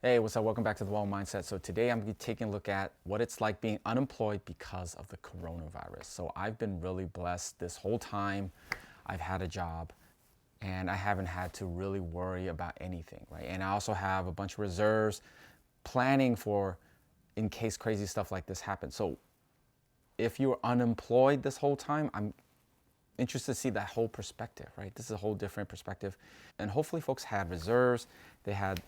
Hey, what's up? Welcome back to the Well Mindset. So today I'm taking a look at what it's like being unemployed because of the coronavirus. So I've been really blessed this whole time. I've had a job and I haven't had to really worry about anything, right? And I also have a bunch of reserves planning for in case crazy stuff like this happens. So if you're unemployed this whole time, I'm interested to see that whole perspective, right? This is a whole different perspective. And hopefully folks had reserves. They had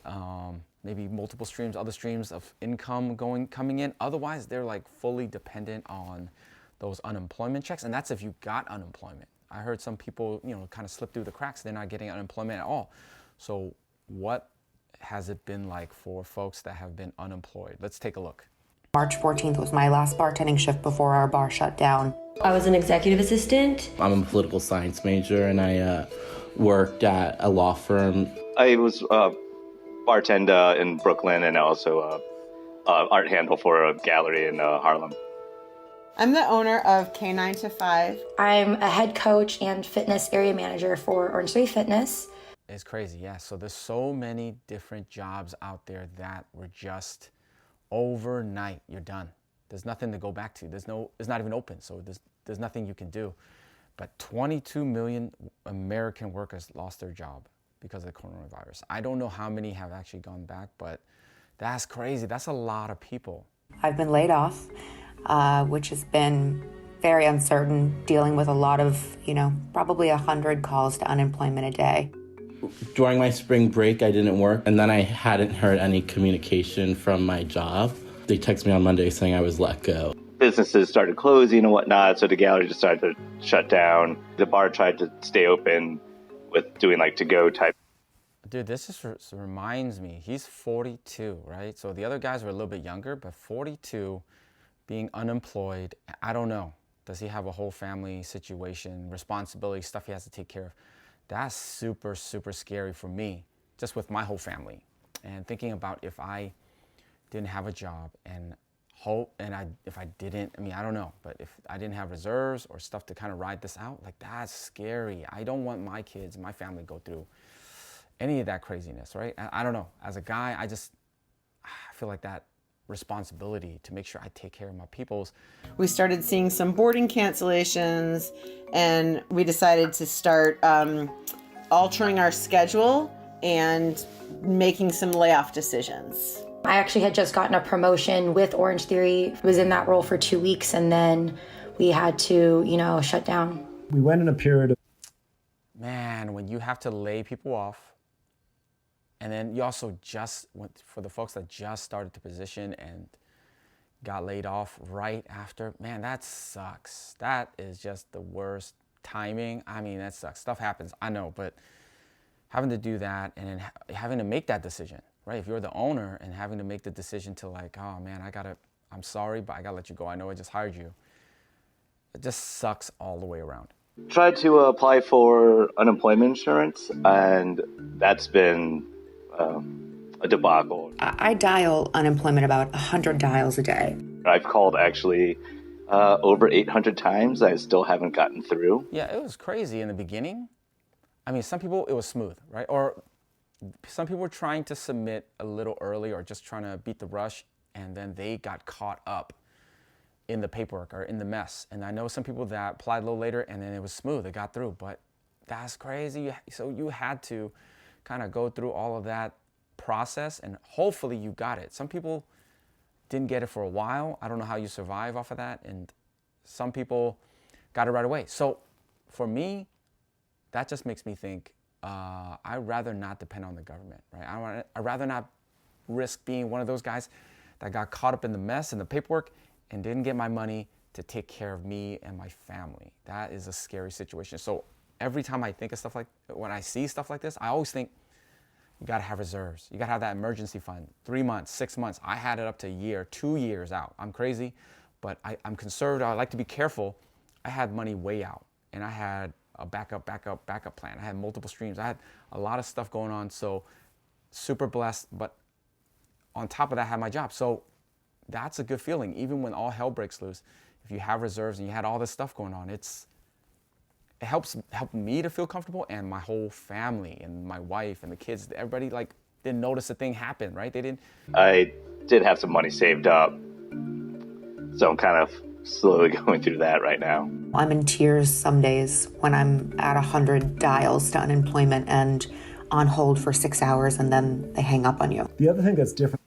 maybe multiple streams, other streams of income coming in. Otherwise, they're like fully dependent on those unemployment checks. And that's if you got unemployment. I heard some people, kind of slip through the cracks. They're not getting unemployment at all. So what has it been like for folks that have been unemployed? Let's take a look. March 14th was my last bartending shift before our bar shut down. I was an executive assistant. I'm a political science major and I worked at a law firm. I was a bartender in Brooklyn and also a art handle for a gallery in Harlem. I'm the owner of K9 to 5. I'm a head coach and fitness area manager for Orange Theory Fitness. It's crazy, yeah. So there's so many different jobs out there that were just overnight, you're done. There's nothing to go back to. It's not even open, so there's nothing you can do. But 22 million American workers lost their job because of the coronavirus. I don't know how many have actually gone back, but that's crazy. That's a lot of people. I've been laid off, which has been very uncertain, dealing with a lot of, probably 100 calls to unemployment a day. During my spring break, I didn't work, and then I hadn't heard any communication from my job. They texted me on Monday saying I was let go. Businesses started closing and whatnot, so the gallery just started to shut down. The bar tried to stay open with doing like to-go type. Dude, this just reminds me, he's 42, right? So the other guys were a little bit younger, but 42, being unemployed, I don't know. Does he have a whole family situation, responsibility, stuff he has to take care of? That's super, super scary for me, just with my whole family. And thinking about if I didn't have a job and if I didn't, I don't know, but if I didn't have reserves or stuff to kind of ride this out, like that's scary. I don't want my kids, my family go through any of that craziness, right? I don't know. As a guy, I feel like that responsibility to make sure I take care of my peoples. We started seeing some boarding cancellations, and we decided to start altering our schedule and making some layoff decisions. I actually had just gotten a promotion with Orange Theory. Was in that role for 2 weeks, and then we had to, shut down. We went in a period of... Man, when you have to lay people off, and then you also just went, for the folks that just started the position and got laid off right after, man, that sucks. That is just the worst timing. That sucks. Stuff happens, I know, but having to do that and then having to make that decision, right? If you're the owner and having to make the decision to like, oh man, I'm sorry, but I gotta let you go. I know I just hired you. It just sucks all the way around. Tried to apply for unemployment insurance, and that's been a debacle. I dial unemployment about 100 dials a day. I've called actually over 800 times. I still haven't gotten through. Yeah, it was crazy in the beginning. Some people, it was smooth, right? Or some people were trying to submit a little early or just trying to beat the rush, and then they got caught up in the paperwork or in the mess. And I know some people that applied a little later and then it was smooth, it got through, but that's crazy. So you had to kind of go through all of that process and hopefully you got it. Some people didn't get it for a while. I don't know how you survive off of that. And some people got it right away. So for me, that just makes me think, I'd rather not depend on the government, right? I'd rather not risk being one of those guys that got caught up in the mess and the paperwork and didn't get my money to take care of me and my family. That is a scary situation. So every time I think of when I see stuff like this, I always think you gotta have reserves. You gotta have that emergency fund, 3 months, 6 months. I had it up to a year, 2 years out. I'm crazy, but I'm conservative. I like to be careful. I had money way out and I had a backup plan. I had multiple streams. I had a lot of stuff going on. So super blessed, but on top of that, I had my job. So that's a good feeling. Even when all hell breaks loose, if you have reserves and you had all this stuff going on, it helped me to feel comfortable and my whole family and my wife and the kids, everybody, like didn't notice the thing happen, right? They didn't. I did have some money saved up, so I'm kind of slowly going through that right now. I'm in tears some days when I'm at 100 dials to unemployment and on hold for 6 hours, and then they hang up on you. The other thing that's different.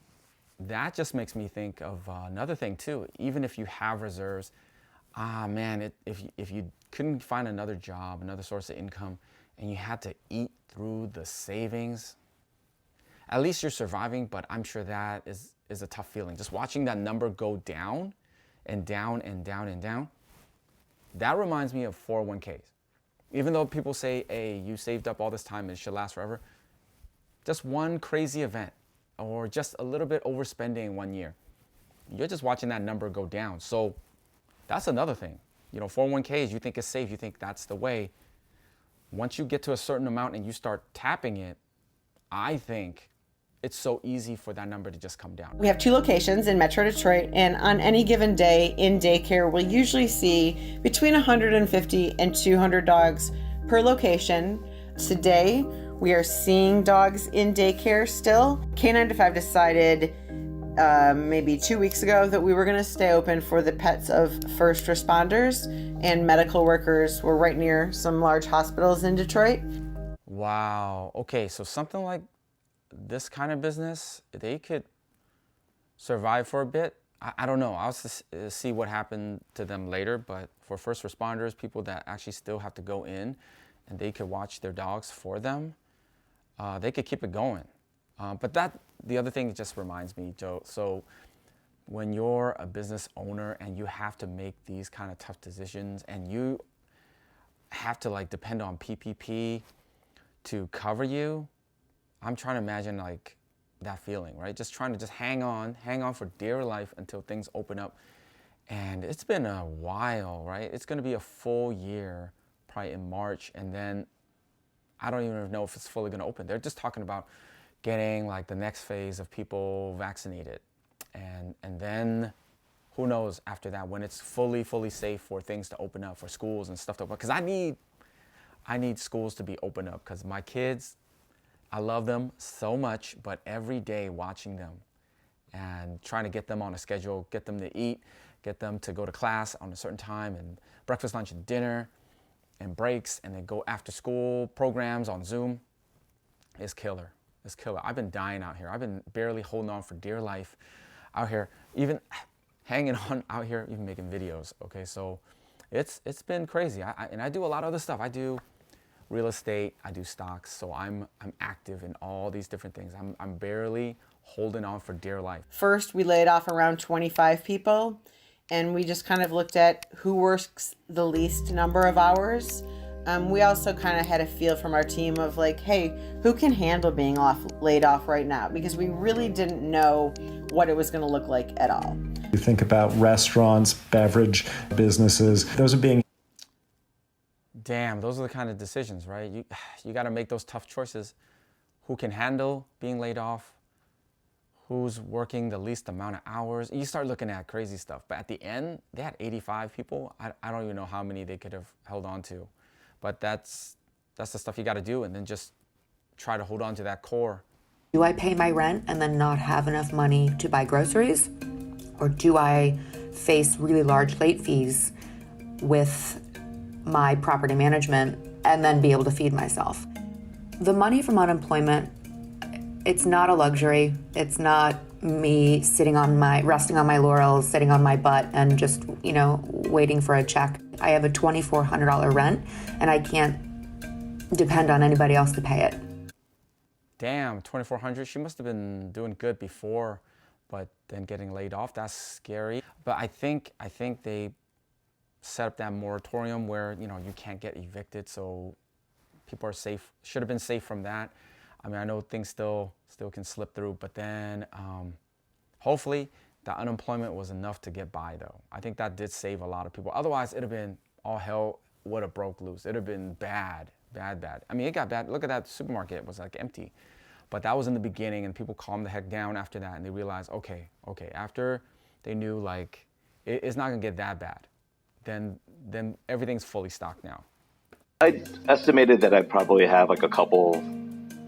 That just makes me think of another thing too. Even if you have reserves, if you couldn't find another job, another source of income, and you had to eat through the savings, at least you're surviving, but I'm sure that is a tough feeling. Just watching that number go down and down and down and down, that reminds me of 401ks. Even though people say, hey, you saved up all this time and it should last forever, just one crazy event or just a little bit overspending in 1 year, you're just watching that number go down. So that's another thing. 401ks, you think it's safe, you think that's the way. Once you get to a certain amount and you start tapping it, I think it's so easy for that number to just come down. We have 2 locations in Metro Detroit, and on any given day in daycare, we'll usually see between 150 and 200 dogs per location. Today, we are seeing dogs in daycare still. K9 to 5 decided maybe 2 weeks ago that we were going to stay open for the pets of first responders and medical workers. We're right near some large hospitals in Detroit. Wow. Okay, so something like this kind of business, they could survive for a bit. I don't know. I'll see what happened to them later. But for first responders, people that actually still have to go in and they could watch their dogs for them, they could keep it going. But the other thing just reminds me, Joe, so when you're a business owner and you have to make these kind of tough decisions and you have to depend on PPP to cover you, I'm trying to imagine that feeling, right? Just trying to hang on for dear life until things open up. And it's been a while, right? It's going to be a full year, probably in March. And then I don't even know if it's fully going to open. They're just talking about getting the next phase of people vaccinated. And then who knows after that when it's fully safe for things to open up, for schools and stuff to open up. Because I need schools to be open up because my kids, I love them so much, but every day watching them and trying to get them on a schedule, get them to eat, get them to go to class on a certain time, and breakfast, lunch, and dinner, and breaks, and then go after school programs on Zoom, is killer. It's killer. I've been dying out here. I've been barely holding on for dear life out here, even hanging on out here, even making videos. Okay, so it's been crazy. And I do a lot of other stuff. I do real estate, I do stocks, so I'm active in all these different things. I'm barely holding on for dear life. First, we laid off around 25 people, and we just kind of looked at who works the least number of hours. We also kind of had a feel from our team of hey, who can handle being laid off right now? Because we really didn't know what it was going to look like at all. You think about restaurants, beverage businesses, those are being. Damn, those are the kind of decisions, right? You got to make those tough choices. Who can handle being laid off? Who's working the least amount of hours? You start looking at crazy stuff. But at the end, they had 85 people. I don't even know how many they could have held on to. But that's the stuff you got to do, and then just try to hold on to that core. Do I pay my rent and then not have enough money to buy groceries? Or do I face really large late fees with my property management and then be able to feed myself? The money from unemployment, it's not a luxury. It's not me resting on my laurels, sitting on my butt and just, waiting for a check. I have a $2,400 rent and I can't depend on anybody else to pay it. Damn, $2,400. She must have been doing good before, but then getting laid off, that's scary. But I think they set up that moratorium where you can't get evicted, so people are safe. Should have been safe from that. I mean, I know things still can slip through, but then hopefully the unemployment was enough to get by, though. I think that did save a lot of people. Otherwise, it'd have been all hell would have broke loose. It'd have been bad. I mean, it got bad. Look at that supermarket; it was empty. But that was in the beginning, and people calmed the heck down after that, and they realized, okay. After they knew it's not gonna get that bad, then everything's fully stocked now. I estimated that I'd probably have a couple,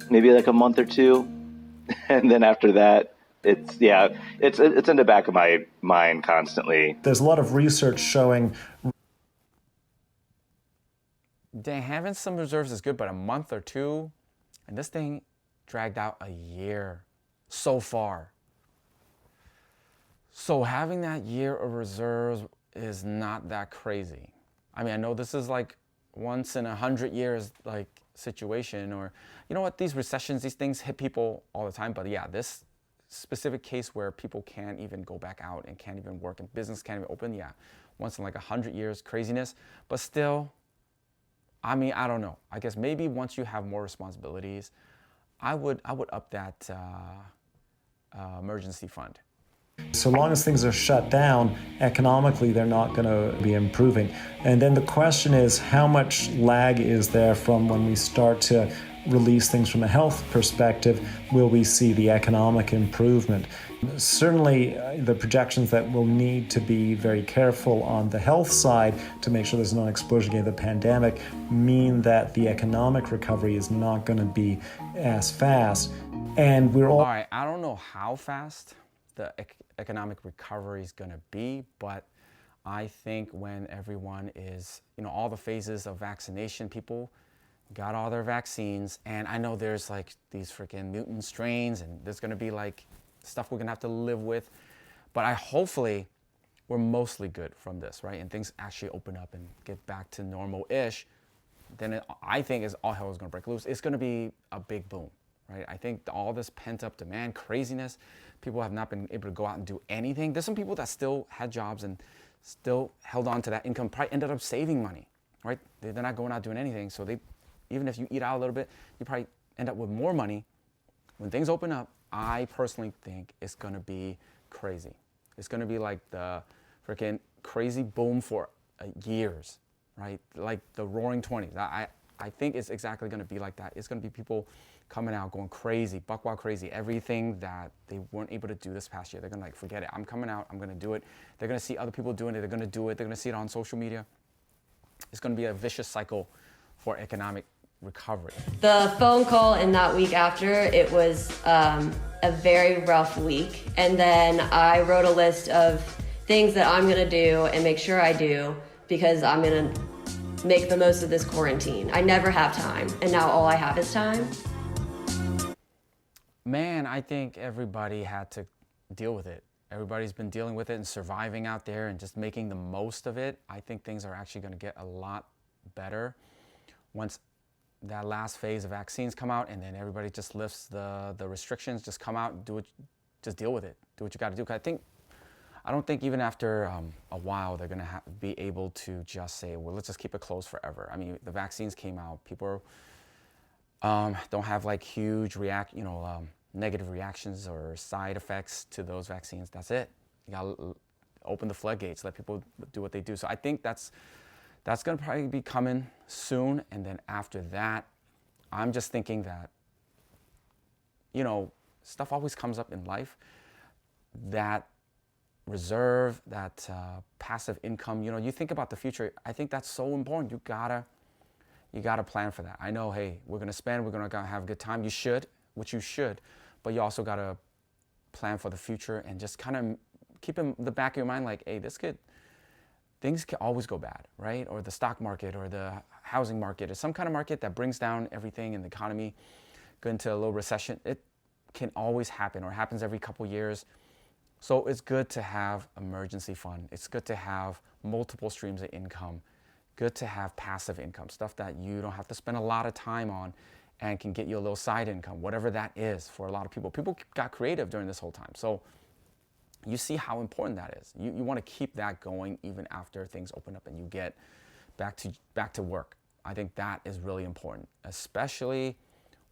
maybe a month or two And then after that, it's in the back of my mind constantly. There's a lot of research showing Having some reserves is good, but a month or two, and this thing dragged out a year so far. So having that year of reserves is not that crazy. I mean, I know this is like once in 100 years like situation, or you know what, these recessions, these things hit people all the time. But yeah, this specific case where people can't even go back out and can't even work and business can't even open, yeah, once in like 100 years craziness. But still, I mean, I don't know. I guess maybe once you have more responsibilities, I would up that emergency fund. so long as things are shut down, economically, they're not going to be improving. And then the question is, how much lag is there from when we start to release things from a health perspective? Will we see the economic improvement? Certainly, the projections that we'll need to be very careful on the health side to make sure there's no explosion again of the pandemic mean that the economic recovery is not going to be as fast. And we're all right, I don't know how fast the economic recovery is going to be, but I think when everyone is, all the phases of vaccination, people got all their vaccines, and I know there's like these freaking mutant strains, and there's going to be like stuff we're going to have to live with, but hopefully we're mostly good from this, right? And things actually open up and get back to normal-ish. Then I think all hell is going to break loose. It's going to be a big boom. Right? I think all this pent-up demand, craziness, people have not been able to go out and do anything. There's some people that still had jobs and still held on to that income, probably ended up saving money, right? They're not going out doing anything. So even if you eat out a little bit, you probably end up with more money. When things open up, I personally think it's going to be crazy. It's going to be like the freaking crazy boom for years, right? Like the roaring 20s. I think it's exactly going to be like that. It's going to be people coming out, going crazy, buck wild crazy, everything that they weren't able to do this past year. They're gonna forget it. I'm coming out, I'm gonna do it. They're gonna see other people doing it, they're gonna do it, they're gonna see it on social media. It's gonna be a vicious cycle for economic recovery. The phone call in that week after, it was a very rough week. And then I wrote a list of things that I'm gonna do and make sure I do because I'm gonna make the most of this quarantine. I never have time, and now all I have is time. Man, I think everybody had to deal with it. Everybody's been dealing with it and surviving out there and just making the most of it. I think things are actually going to get a lot better once that last phase of vaccines come out, and then everybody just lifts the restrictions, just come out and just deal with it. Do what you got to do. I don't think even after a while they're going to be able to just say, well, let's just keep it closed forever. I mean, the vaccines came out, people don't have like huge negative reactions or side effects to those vaccines. That's it. You gotta open the floodgates, let people do what they do. So I think that's gonna probably be coming soon. And then after that, I'm just thinking that, stuff always comes up in life. That reserve, that passive income, you think about the future. I think that's so important. You gotta plan for that. I know, hey, we're gonna spend, we're gonna have a good time. You should, but you also gotta plan for the future and just kind of keep in the back of your mind like, hey, things can always go bad, right? Or the stock market or the housing market or some kind of market that brings down everything in the economy, go into a little recession. It can always happen, or happens every couple years. So it's good to have emergency fund. It's good to have multiple streams of income. Good to have passive income, stuff that you don't have to spend a lot of time on and can get you a little side income, whatever that is for a lot of people. People got creative during this whole time. So you see how important that is. You want to keep that going even after things open up and you get back to work. I think that is really important, especially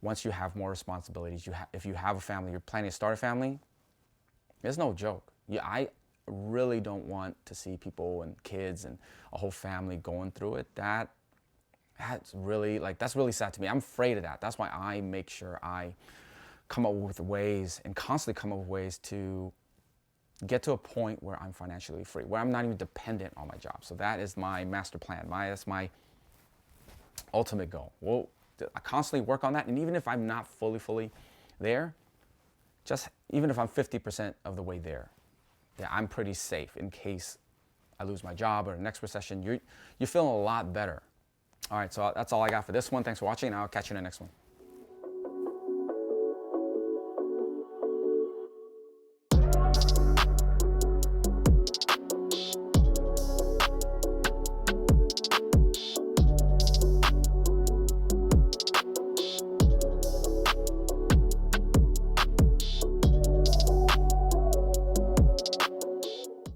once you have more responsibilities. If you have a family, you're planning to start a family, it's no joke. I really don't want to see people and kids and a whole family going through it. That's really sad to me. I'm afraid of that. That's why I make sure I come up with ways and constantly come up with ways to get to a point where I'm financially free, where I'm not even dependent on my job. So that is my master plan. That's my ultimate goal. I constantly work on that. And even if I'm not fully there, just even if I'm 50% of the way there, yeah, I'm pretty safe in case I lose my job or the next recession. You're feeling a lot better. All right, so that's all I got for this one. Thanks for watching, and I'll catch you in the next one.